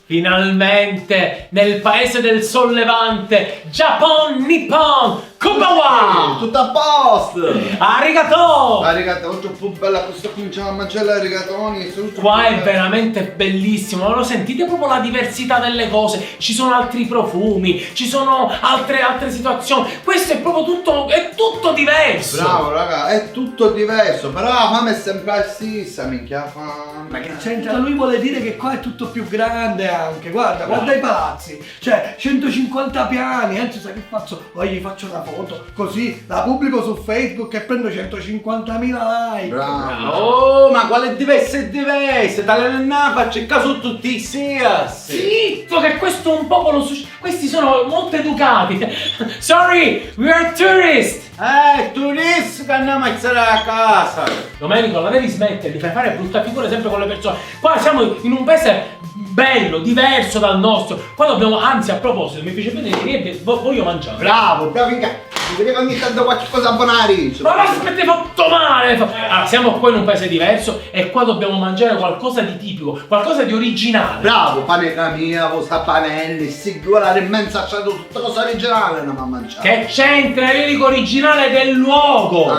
Finalmente nel paese del sollevante, Giappon Nippon Konbanwa! Tutto a posto! Arigato! Arigato, oggi è più bella questa, cominciamo a mangiare i rigatoni. Qua è veramente bellissimo, lo sentite proprio la diversità delle cose, ci sono altri profumi, ci sono altre situazioni, questo è proprio tutto diverso. Bravo raga, è tutto diverso, però la fame è sempre la stessa, minchia la fame. Ma che c'entra? Lui vuole dire che qua è tutto più grande anche, guarda i palazzi, cioè 150 piani, anzi sai che faccio? Poi gli faccio una foto, così la pubblico su Facebook e prendo 150.000 like. Bravo. Oh, ma quale diverso è diverso? Dall'Enna faccio caso tutti sia. Zitto, che questo è un popolo questi sono molto educati. Sorry, we are tourists. Turisti che andiamo a stare a casa. Domenico, la devi smettere di fare brutta figura sempre con le persone. Qua siamo in un paese bello, diverso dal nostro. Qua dobbiamo, anzi a proposito, mi piace bene, voglio mangiare. Bravo, minchia. Mi vedeva ogni tanto qualche cosa buona. Ma basta che ti hai fatto male! Allora, siamo qua in un paese diverso e qua dobbiamo mangiare qualcosa di tipico, qualcosa di originale. Bravo, pane mia, cosa panelli, singolare in mezzo a tutta cosa originale andiamo a mangiare. Che c'entra l'unico originale del luogo?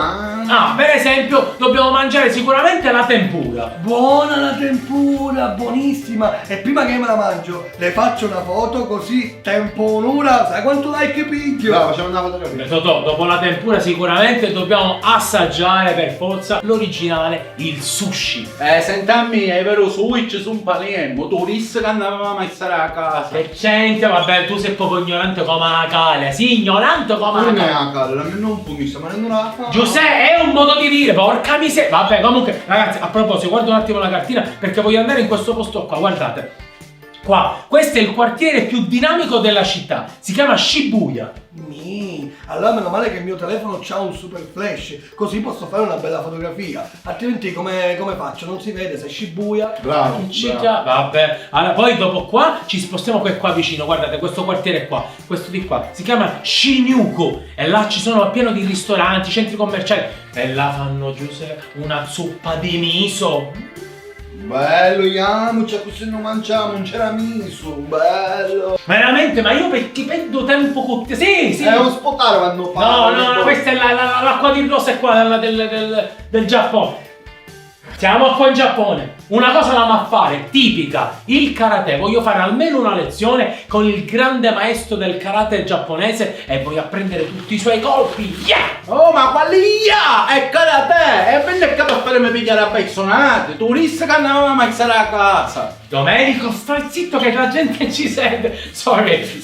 Per esempio, dobbiamo mangiare sicuramente la tempura. Buona la tempura, buonissima. E prima che me la mangio, le faccio una foto così, tempo un'ora, sai quanto like piglio? Bravo, facciamo una fotografia. Totò, dopo la tempura sicuramente dobbiamo assaggiare per forza l'originale, il sushi. Sentami, è vero switch su un Palermo, turisti che andavamo a stare a casa. Che c'entra? Vabbè, tu sei proprio ignorante come la caglia. Sì, ignorante come Non la è caglia. la cara, non pumissa, ma non la fa. Giuseppe, è un modo di dire, porca miseria. Vabbè, comunque, ragazzi, a proposito, guarda un attimo la cartina perché voglio andare in questo posto qua, guardate. Qua, questo è il quartiere più dinamico della città, si chiama Shibuya. Allora meno male che il mio telefono c'ha un super flash, così posso fare una bella fotografia. Altrimenti come faccio? Non si vede se è Shibuya. Bravo, Vabbè, allora poi dopo qua ci spostiamo qua vicino, guardate questo quartiere qua, questo di qua, si chiama Shinjuku e là ci sono pieno di ristoranti, centri commerciali e là fanno Giuseppe una zuppa di miso. Bello, Yamuccia, così non mangiamo, non c'era miso, bello. Veramente, ma io perché perdo tempo con te? Sì. Devo spotare quando No, questa è l'acqua di rosa qua del Giappone. Siamo qua in Giappone. Una cosa da maffare, tipica, il karate. Voglio fare almeno una lezione con il grande maestro del karate giapponese e voglio apprendere tutti i suoi colpi. Yeah! Oh, ma quali ya? È karate! E venne che per farmi pigliare a pezzonate, turisti che andavamo a stare a casa. Domenico, stai zitto che la gente ci sente. Sorry.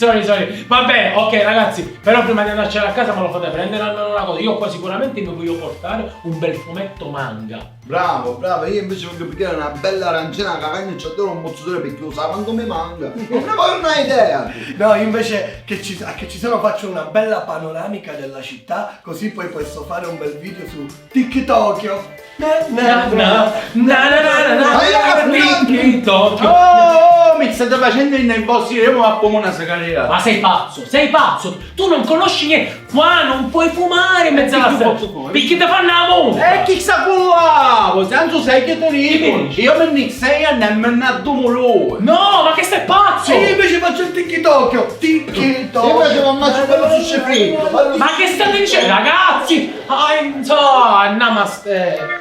Va bene, ok ragazzi, però prima di andarcene a casa me lo fate prendere almeno una cosa. Io qua sicuramente mi voglio portare un bel fumetto manga. Bravo, io invece voglio pigliare una bella arancina cagagna e c'ho un mozzatore perché lo sa quando mi manca. Non ho una idea. No, io invece che ci sono faccio una bella panoramica della città, così poi posso fare un bel video su TikTok. TikTok. Oh, mi state facendo nei vostri remo a come una segarella. Ma sei pazzo, tu non conosci niente, qua non puoi fumare in mezzo alla strada, perché ti fanno la multa. E chi sa quello? Tanto sai che te dico, io mi sei a nemmeno a dumolo. No, ma che stai pazzo? E io invece faccio il TikTok. Io invece non mangio quello sushi fritto. Ma che state dicendo, ragazzi? Namaste.